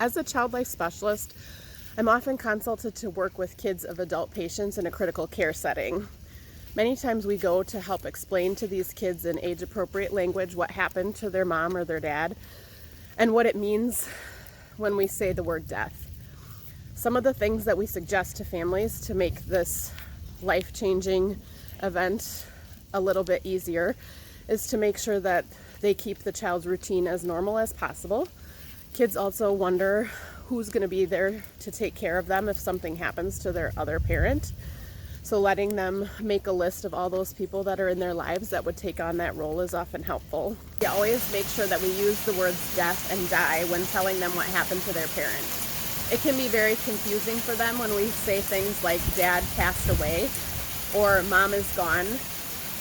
As a child life specialist, I'm often consulted to work with kids of adult patients in a critical care setting. Many times we go to help explain to these kids in age-appropriate language what happened to their mom or their dad and what it means when we say the word death. Some of the things that we suggest to families to make this life-changing event a little bit easier is to make sure that they keep the child's routine as normal as possible. Kids also wonder who's going to be there to take care of them if something happens to their other parent. So letting them make a list of all those people that are in their lives that would take on that role is often helpful. We always make sure that we use the words death and die when telling them what happened to their parent. It can be very confusing for them when we say things like dad passed away or mom is gone,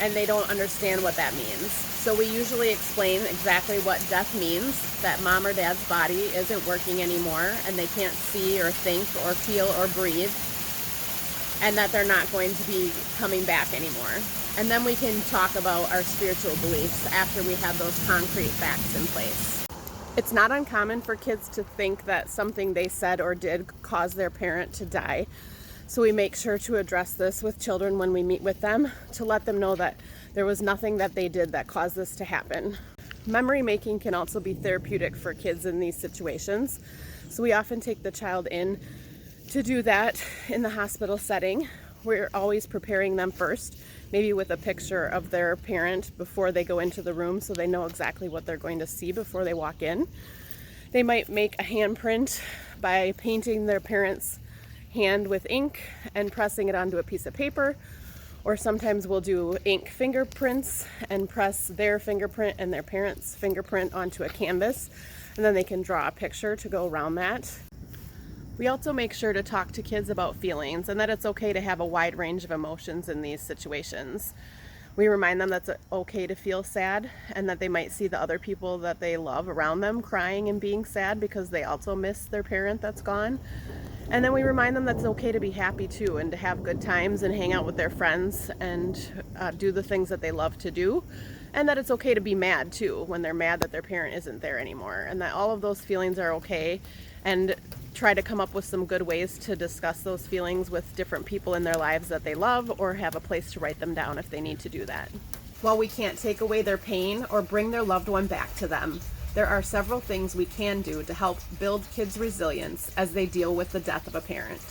and they don't understand what that means. So we usually explain exactly what death means, that mom or dad's body isn't working anymore and they can't see or think or feel or breathe, and that they're not going to be coming back anymore. And then we can talk about our spiritual beliefs after we have those concrete facts in place. It's not uncommon for kids to think that something they said or did caused their parent to die. So we make sure to address this with children when we meet with them to let them know that there was nothing that they did that caused this to happen. Memory making can also be therapeutic for kids in these situations. So we often take the child in to do that in the hospital setting. We're always preparing them first, maybe with a picture of their parent before they go into the room so they know exactly what they're going to see before they walk in. They might make a handprint by painting their parent's hand with ink and pressing it onto a piece of paper, or sometimes we'll do ink fingerprints and press their fingerprint and their parent's fingerprint onto a canvas, and then they can draw a picture to go around that. We also make sure to talk to kids about feelings and that it's okay to have a wide range of emotions in these situations. We remind them that it's okay to feel sad and that they might see the other people that they love around them crying and being sad because they also miss their parent that's gone. And then we remind them that it's okay to be happy too and to have good times and hang out with their friends and do the things that they love to do. And that it's okay to be mad too when they're mad that their parent isn't there anymore, and that all of those feelings are okay, and try to come up with some good ways to discuss those feelings with different people in their lives that they love, or have a place to write them down if they need to do that. While we can't take away their pain or bring their loved one back to them, there are several things we can do to help build kids' resilience as they deal with the death of a parent.